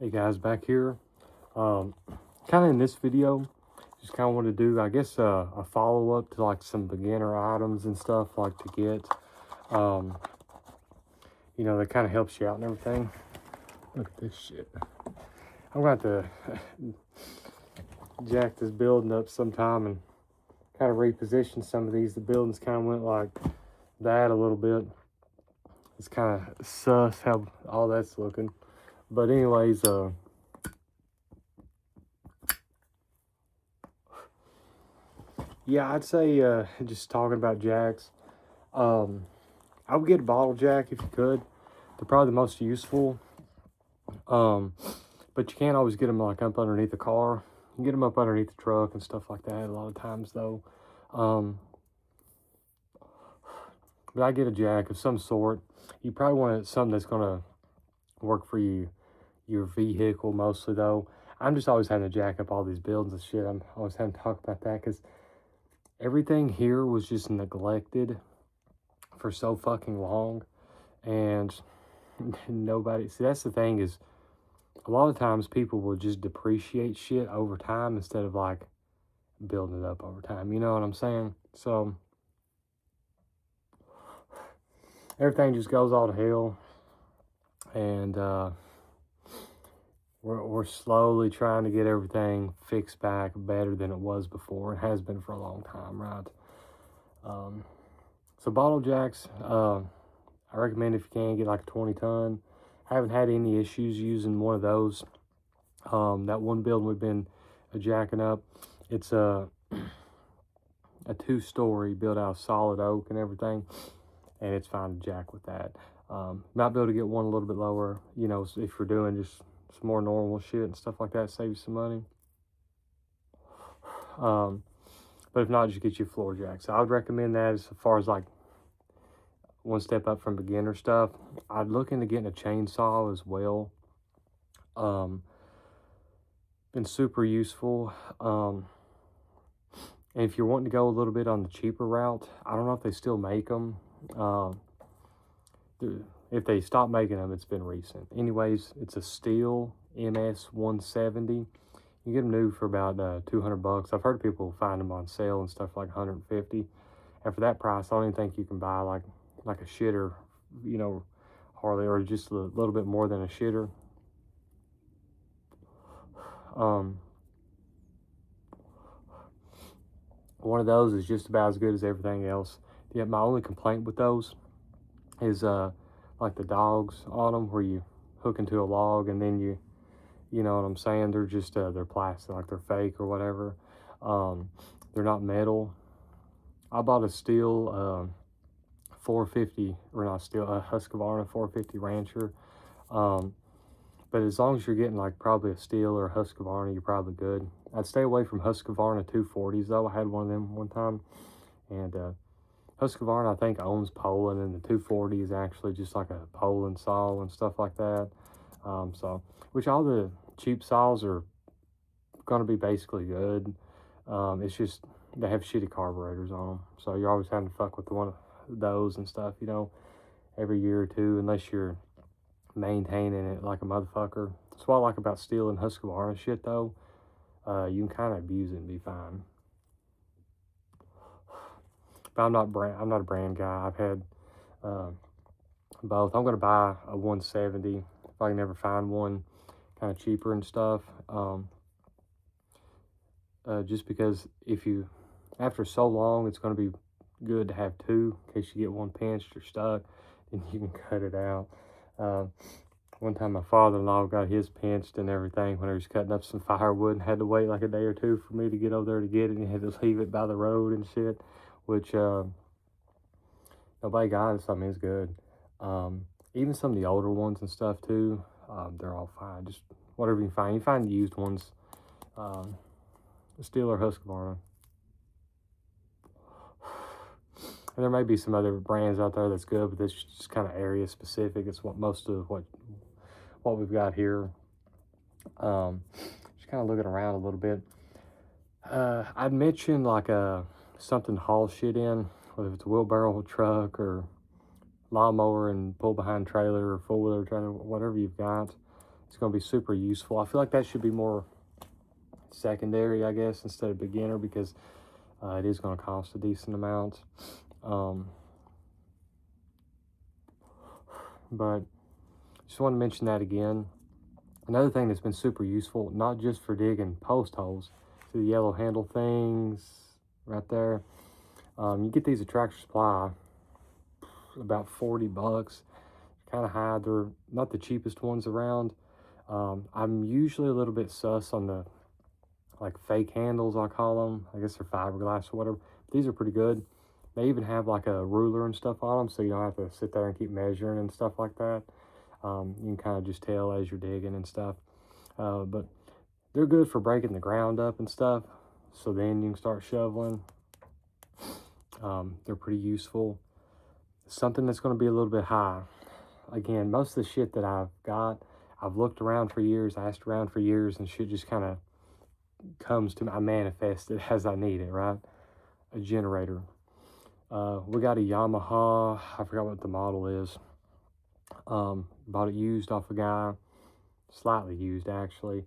Hey guys, back here. Kind of in this video, just kind of want to do, I guess, a follow up to like some beginner items and stuff like to get. Um, that kind of helps you out and everything. Look at this shit. I'm going to have to jack this building up sometime and kind of reposition some of these. The buildings kind of went like that a little bit. It's kind of sus how all that's looking. But anyways, yeah, I'd say just talking about jacks. I would get a bottle jack if you could. They're probably the most useful. But you can't always get them like up underneath the car. You can get them up underneath the truck and stuff like that a lot of times though. But I get a jack of some sort. You probably want something that's gonna work for your vehicle mostly though. I'm just always having to jack up all these buildings and shit. I'm always having to talk about that because everything here was just neglected for so fucking long, and nobody. See, that's the thing is, a lot of times people will just depreciate shit over time instead of like building it up over time. You know what I'm saying? So everything just goes all to hell, and we're slowly trying to get everything fixed back better than it was before. It has been for a long time, right? So bottle jacks, I recommend if you can get like a 20-ton. I haven't had any issues using one of those. That one building we've been jacking up, it's a 2-story built out of solid oak and everything, and it's fine to jack with that. Might be able to get one a little bit lower, if you're doing just some more normal shit and stuff like that, save you some money. But if not, just get you a floor jack. So I would recommend that as far as like one step up from beginner stuff. I'd look into getting a chainsaw as well. Been super useful. And if you're wanting to go a little bit on the cheaper route, I don't know if they still make them. If they stopped making them, it's been recent. Anyways, it's a Stihl MS 170. You get them new for about $200. I've heard people find them on sale and stuff like 150. And for that price, I don't even think you can buy like a shitter, hardly, or just a little bit more than a shitter. One of those is just about as good as everything else. Yeah, my only complaint with those is like the dogs on them, where you hook into a log and then you know what I'm saying, they're just they're plastic, like they're fake or whatever. They're not metal. I bought a Stihl 450, or not Stihl, a Husqvarna 450 Rancher. But as long as you're getting like probably a Stihl or a Husqvarna, you're probably good. I'd stay away from Husqvarna 240s though. I had one of them one time, and Husqvarna I think owns Poland, and the 240 is actually just like a Poland saw and stuff like that. Which all the cheap saws are gonna be basically good. It's just they have shitty carburetors on them, so you're always having to fuck with one of those and stuff, every year or two, unless you're maintaining it like a motherfucker. That's what I like about Stihl and Husqvarna shit though. You can kind of abuse it and be fine. But I'm not a brand guy. I've had both. I'm gonna buy a 170 if I can ever find one kind of cheaper and stuff. Just because after so long, it's gonna be good to have two in case you get one pinched or stuck, and you can cut it out. One time my father-in-law got his pinched and everything when he was cutting up some firewood, and had to wait like a day or two for me to get over there to get it, and he had to leave it by the road and shit, which nobody got it. So I mean, it's good. Even some of the older ones and stuff too, they're all fine. Just whatever you can find. You find used ones, Stihl or Husqvarna. And there may be some other brands out there that's good, but that's just kind of area specific. It's what most of what we've got here. Just kind of looking around a little bit. I'd mentioned like something to haul shit in, whether it's a wheelbarrow truck or lawnmower and pull behind trailer or 4-wheeler trailer, whatever you've got. it's going to be super useful. I feel like that should be more secondary, I guess, instead of beginner, because it is going to cost a decent amount. But just want to mention that again. Another thing that's been super useful, not just for digging post holes, see the yellow handle things right there. You get these at Tractor Supply, about $40. Kind of high. They're not the cheapest ones around. I'm usually a little bit sus on the like fake handles, I call them. I guess they're fiberglass or whatever. These are pretty good. They even have like a ruler and stuff on them, so you don't have to sit there and keep measuring and stuff like that. You can kind of just tell as you're digging and stuff. But they're good for breaking the ground up and stuff, so then you can start shoveling. They're pretty useful. Something that's going to be a little bit high. Again, most of the shit that I've got, I've looked around for years, asked around for years, and shit just kind of comes to me. I manifest it as I need it, right? A generator. We got a Yamaha, I forgot what the model is. Bought it used off a guy, slightly used actually,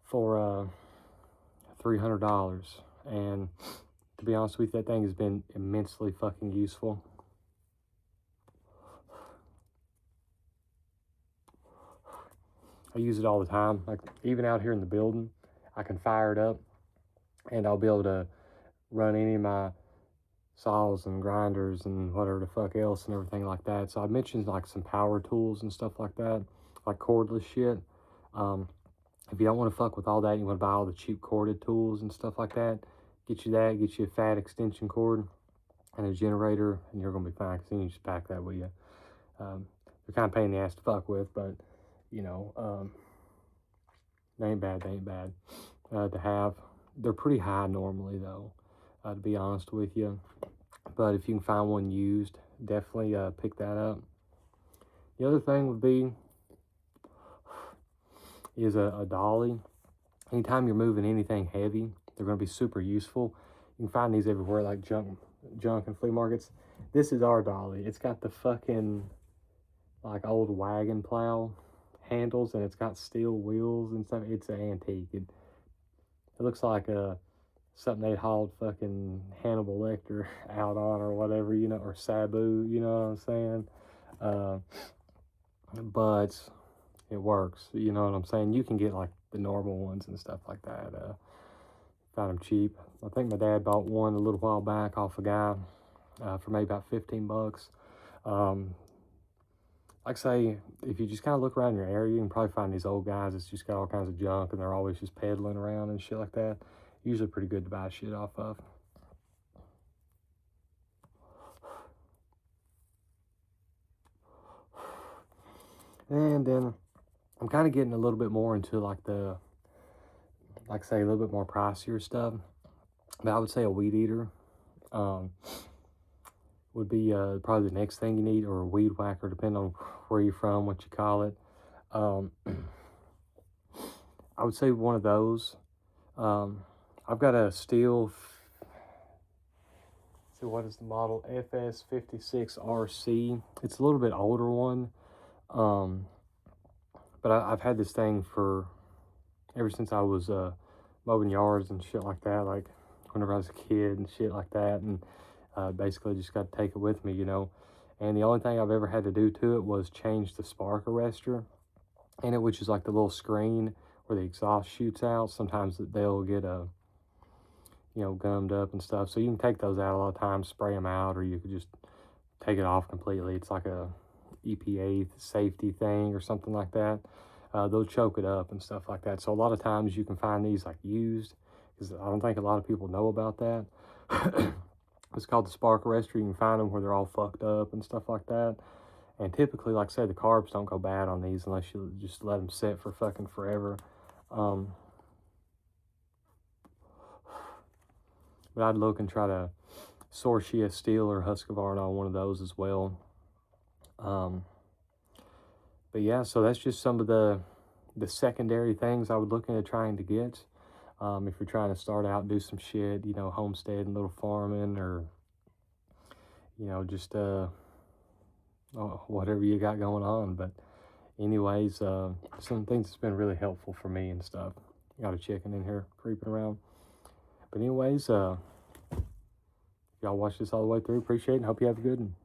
for $300. And to be honest with you, that thing has been immensely fucking useful. I use it all the time. Like even out here in the building, I can fire it up and I'll be able to run any of my saws and grinders and whatever the fuck else and everything like that. So I mentioned like some power tools and stuff like that, like cordless shit. If you don't want to fuck with all that, you want to buy all the cheap corded tools and stuff like that, get you that, get you a fat extension cord and a generator, and you're going to be fine, because then you just pack that with you. They're kind of pain in the ass to fuck with, but, you know, they ain't bad, to have. They're pretty high normally, though, to be honest with you. But if you can find one used, definitely pick that up. The other thing would be is a dolly. Anytime you're moving anything heavy, they're going to be super useful. You can find these everywhere, like junk and flea markets. This is our dolly. It's got the fucking like old wagon plow handles, and it's got steel wheels and stuff. It's an antique. It looks like something they hauled fucking Hannibal Lecter out on or whatever, you know, or Sabu, you know what I'm saying? But it works, you know what I'm saying? You can get like the normal ones and stuff like that. Found them cheap. I think my dad bought one a little while back off a guy for maybe about $15. Like I say, if you just kind of look around your area, you can probably find these old guys that's just got all kinds of junk and they're always just peddling around and shit like that. Usually pretty good to buy shit off of. And then I'm kind of getting a little bit more into like like I say, a little bit more pricier stuff. But I would say a weed eater would be probably the next thing you need, or a weed whacker, depending on where you're from, what you call it. I would say one of those. I've got a Stihl, see what is the model, FS56RC. It's a little bit older one, but I've had this thing for ever since I was mowing yards and shit like that, like whenever I was a kid and shit like that, and basically just got to take it with me, you know. And the only thing I've ever had to do to it was change the spark arrestor in it, which is like the little screen where the exhaust shoots out. Sometimes they'll get gummed up and stuff, so you can take those out a lot of times, spray them out, or you could just take it off completely. It's like a EPA safety thing or something like that. They'll choke it up and stuff like that. So a lot of times you can find these like used, because I don't think a lot of people know about that. It's called the spark arrestor. You can find them where they're all fucked up and stuff like that. And typically, like I said, the carbs don't go bad on these unless you just let them sit for fucking forever. But I'd look and try to source you a Stihl or Husqvarna on one of those as well. But yeah, so that's just some of the secondary things I would look into trying to get. If you're trying to start out and do some shit, you know, homestead and little farming, or, you know, just whatever you got going on. But anyways, some things that's been really helpful for me and stuff. Got a chicken in here creeping around. But anyways, if y'all watch this all the way through, appreciate it and hope you have a good one.